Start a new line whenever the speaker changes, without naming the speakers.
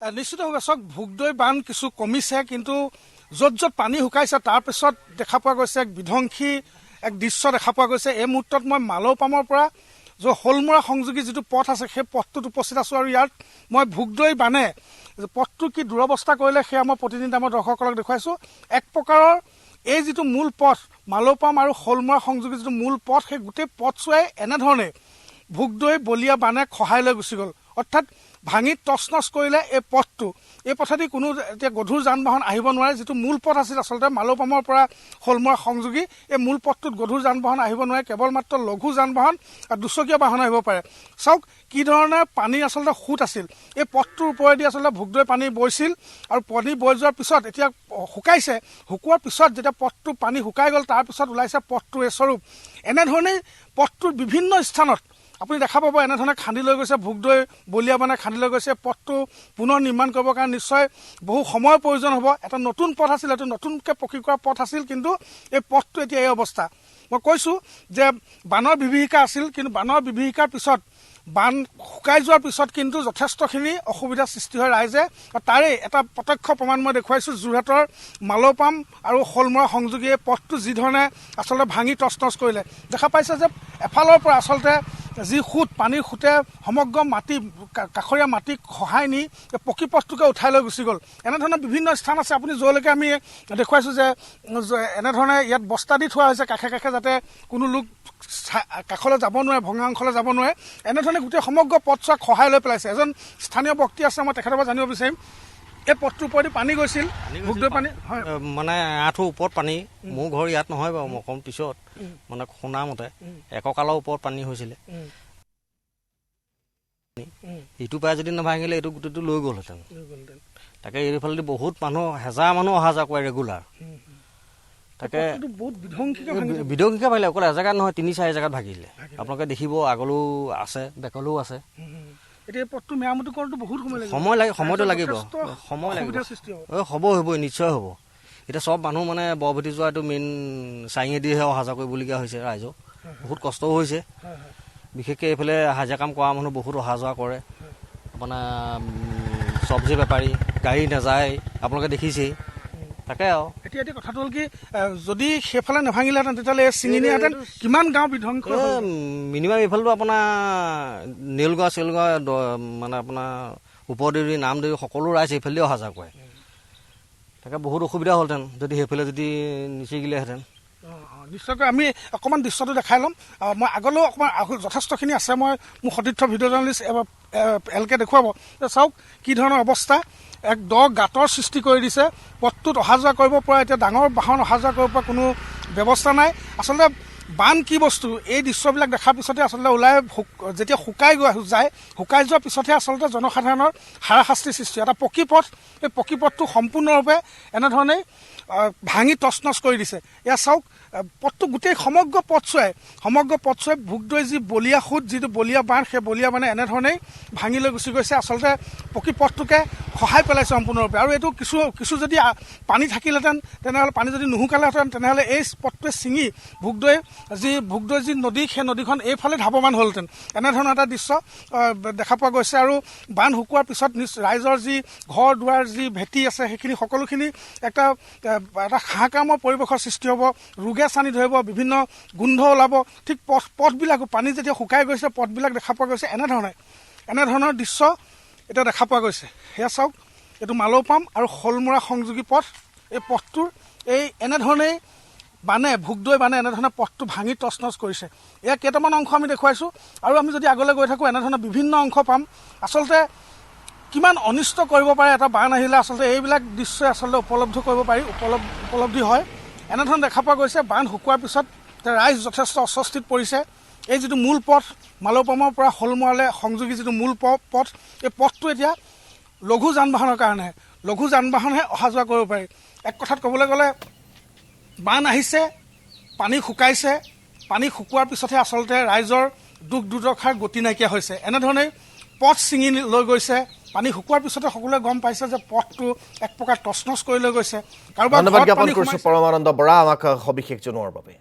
নিশ্চিতভাৱে চাওক ভোগদৈ বান কিছু কমিছে, কিন্তু য'ত য'ত পানী শুকাইছে তাৰ পিছত দেখা পোৱা গৈছে এক বিধ্বংসী এক দৃশ্য দেখা পোৱা গৈছে। এই মুহূৰ্তত মই মালৌপামৰ পৰা শোলমৰা সংযোগী যিটো পথ আছে সেই পথটোত উপস্থিত আছোঁ, আৰু ইয়াত মই ভোগদৈ বানে পথটো কি দুৰৱস্থা কৰিলে সেয়া মই প্ৰতিদিনে আমাৰ দৰ্শকসকলক দেখুৱাইছোঁ। এক প্ৰকাৰৰ এই যিটো মূল পথ মালৌপাম আৰু শোলমৰা সংযোগী যিটো মূল পথ, সেই গোটেই পথছোৱাই এনেধৰণে ভোগদৈ বলিয়া বানে খহাই লৈ গুচি গ'ল, অৰ্থাৎ ভাঙি তছনছ কৰিলে এই পথটো। এই পথেদি কোনো এতিয়া গধুৰ যান বাহন আহিব নোৱাৰে। যিটো মূল পথ আছিল আচলতে মালৌপামৰ পৰা শোলমৰা সংযোগী, এই মূল পথটোত গধুৰ যান বাহন আহিব নোৱাৰে, কেৱল মাত্ৰ লঘু যান বাহন আৰু দুচকীয়া বাহন আহিব পাৰে। চাওক কি ধৰণে পানীৰ আচলতে সোঁত আছিল। এই পথটোৰ ওপৰেদি আচলতে ভোগদৈ পানী বৈছিল, আৰু পানী বৈ যোৱাৰ পিছত এতিয়া শুকাইছে। শুকোৱাৰ পিছত যেতিয়া পথটো পানী শুকাই গ'ল, তাৰপিছত ওলাইছে পথটোৰ এই স্বৰূপ। এনেধৰণেই পথটোৰ বিভিন্ন স্থানত আপুনি দেখা পাব এনেধৰণে খান্দি লৈ গৈছে। ভোগদৈ বলিয়া বানে খান্দি লৈ গৈছে। পথটো পুনৰ নিৰ্মাণ কৰিবৰ কাৰণে নিশ্চয় বহু সময়ৰ প্ৰয়োজন হ'ব। এটা নতুন পথ আছিল, এইটো নতুনকৈ পকী কৰা পথ আছিল, কিন্তু এই পথটো এতিয়া এই অৱস্থা। মই কৈছোঁ যে বানৰ বিভীষিকা আছিল, কিন্তু বানৰ বিভীষিকাৰ পিছত বান শুকাই যোৱাৰ পিছত কিন্তু যথেষ্টখিনি অসুবিধাৰ সৃষ্টি হয় ৰাইজে। তাৰে এটা প্ৰত্যক্ষ প্ৰমাণ মই দেখুৱাইছোঁ। যোৰহাটৰ মালৌপাম আৰু শোলমৰা সংযোগী এই পথটো যিধৰণে আচলতে ভাঙি তছনছ কৰিলে। দেখা পাইছে যে এফালৰ পৰা আচলতে যি সোঁত, পানীৰ সোঁতে সমগ্ৰ মাটি কাষৰীয়া মাটিক খহাই নি পকী পথটোকে উঠাই লৈ গুচি গ'ল। এনেধৰণে বিভিন্ন স্থান আছে। আপুনি য'লৈকে আমি দেখুৱাইছোঁ যে এনেধৰণে ইয়াত বস্তা দি থোৱা হৈছে কাষে কাষে, যাতে কোনো লোক কাষলৈ যাব নোৱাৰে, ভঙা অংশলৈ যাব নোৱাৰে। এনেধৰণে গোটেই সমগ্ৰ পথছোৱাক খহাই লৈ পেলাইছে। এজন স্থানীয় ব্যক্তি আছে, মই তেখেতৰ পৰা জানিব বিচাৰিম। এই পথটোৰ ওপৰেদি পানী গৈছিল, ভোগদৈ পানী হয়
মানে আঁঠুৰ ওপৰত পানী। মোৰ ঘৰ ইয়াত নহয় বাৰু, মই অকণ পিছত মানে শুনা মতে এককালৰ ওপৰত পানী হৈছিলে। ইটো পাই যদি নাভাঙিলে এইটো গোটেইটো লৈ গ'লহেঁতেন। তাকে এইফালেদি বহুত মানুহ, হেজাৰ মানুহ অহা যোৱা কৰে ৰেগুলাৰ। তাকে বিধ্বংসীকে ভাগিলে, অকল এজেগাত নহয়, ৩-৪ জেগাত ভাগিলে। আপোনালোকে দেখিব, আগলৈও আছে, বেকলৈও আছে।
এতিয়া পথটো মেৰামতি কৰোঁতে বহুত
সময় লাগে, সময়টো লাগিব, সময় লাগিব। হ'বই, নিশ্চয় হ'ব। এতিয়া চব মানুহ মানে বৰভেটি যোৱা এইটো মেইন চাৰিঙেদিহে অহা যোৱা কৰিবলগীয়া হৈছে ৰাইজক। বহুত কষ্টও হৈছে, বিশেষকৈ এইফালে হাজিৰা কাম কৰা মানুহ বহুত অহা যোৱা কৰে। আপোনাৰ চব্জি বেপাৰী, গাড়ী নাযায়, আপোনালোকে দেখিছেই। তাকে আৰু
এতিয়া কথাটো হ'ল কি, যদি সেইফালে নাভাঙিলেহেঁতেন তেতিয়াহ'লে চিঙিনিহেঁতেন কিমান গাঁও বিধ্বংস।
মিনিমাম এইফালেতো আপোনাৰ নেলগোৱা চেলগোৱা মানে আপোনাৰ ওপৰদেউৰী নামদেউৰী সকলো ৰাইজ সেইফালেদি অহা যোৱা কৰে। তাকে বহুত অসুবিধা হ'লহেঁতেন যদি সেইফালে যদি নিচিগিলেহেঁতেন।
নিশ্চয়কৈ আমি অকণমান দৃশ্যটো দেখাই ল'ম। মই আগলৈও অকণমান যথেষ্টখিনি আছে, মই মোৰ সতীৰ্থ ভিডিঅ' জাৰ্নেলিষ্ট এলকে দেখুৱাব। চাওক কি ধৰণৰ অৱস্থা, এক দ গাঁতৰ সৃষ্টি কৰি দিছে। পথটোত অহা যোৱা কৰিব পৰা, এতিয়া ডাঙৰ বাহন অহা যোৱা কৰিব পৰা কোনো ব্যৱস্থা নাই। আচলতে বান কি বস্তু, এই দৃশ্যবিলাক দেখাৰ পিছতে আচলতে ওলাই যেতিয়া শুকাই যোৱাৰ পিছতহে আচলতে জনসাধাৰণৰ হাৰাশাস্তিৰ সৃষ্টি। এটা পকী পথ, এই পকী পথটো সম্পূৰ্ণৰূপে এনেধৰণেই ভাঙি তছনছ কৰি দিছে। এয়া চাওক, পথটো গোটেই সমগ্ৰ পথছোৱাই ভোগদৈ যি বলিয়া সোঁত, যিটো বলিয়া বান, সেই বলিয়া বানে এনেধৰণেই ভাঙি লৈ গুচি গৈছে। আচলতে পকী পথটোকে খহাই পেলাইছে সম্পূৰ্ণৰূপে। আৰু এইটো কিছু যদি পানী থাকিলহেঁতেন, তেনেহ'লে পানী যদি নুশুকালেহেঁতেন, তেনেহ'লে এই পথটোৱে ছিঙি ভোগদৈ যি নদী, সেই নদীখন এইফালে ধাৱমান হ'লহেঁতেন। এনেধৰণৰ এটা দৃশ্য দেখা পোৱা গৈছে। আৰু বান শুকোৱাৰ পিছত ৰাইজৰ যি ঘৰ দুৱাৰ, যি ভেটি আছে, সেইখিনি সকলোখিনি এটা হাহাকাৰময় পৰিৱেশৰ সৃষ্টি হ'ব। ৰোগে চানি ধৰিব, বিভিন্ন গোন্ধ ওলাব। ঠিক পথবিলাকো পানী যেতিয়া শুকাই গৈছে, পথবিলাক দেখা পোৱা গৈছে এনেধৰণৰ দৃশ্য এতিয়া দেখা পোৱা গৈছে। সেয়া চাওক, এইটো মালৌপাম আৰু শোলমৰা সংযোগী পথ। এই পথটোৰ এনেধৰণেই ভোগদৈ বানে এনেধৰণে পথটো ভাঙি তছনছ কৰিছে। এয়া কেইটামান অংশ আমি দেখুৱাইছোঁ, আৰু আমি যদি আগলৈ গৈ থাকোঁ এনেধৰণৰ বিভিন্ন অংশ পাম। আচলতে কিমান অনিষ্ট কৰিব পাৰে এটা বান আহিলে, আচলতে এইবিলাক দৃশ্যই আচলতে উপলব্ধি হয়। এনেধৰণে দেখা পোৱা গৈছে। বান শুকোৱাৰ পিছত ৰাইজ যথেষ্ট অস্বস্তিত পৰিছে। এই যিটো মূল পথ, মালৌপামৰ পৰা শোলমৰালৈ সংযোগী যিটো মূল পথ, এই পথটো এতিয়া লঘু যান বাহনৰ কাৰণে, লঘু যান বাহনহে অহা যোৱা কৰিব পাৰি। এক কথাত ক'বলৈ গ'লে বান আহিছে, পানী শুকাইছে, পানী শুকোৱাৰ পিছতহে আচলতে ৰাইজৰ দুখ দুৰ্দশাৰ গতি নাইকিয়া হৈছে। এনেধৰণেই পথ ছিঙি লৈ গৈছে। পানী শুকোৱাৰ পিছতে সকলোৱে গম পাইছে যে পথটো এক প্ৰকাৰ তছনছ কৰি লৈ গৈছে।
ধন্যবাদ জ্ঞাপন কৰিছোঁ পৰমানন্দ বৰা আমাক সবিশেষ জনোৱাৰ বাবে।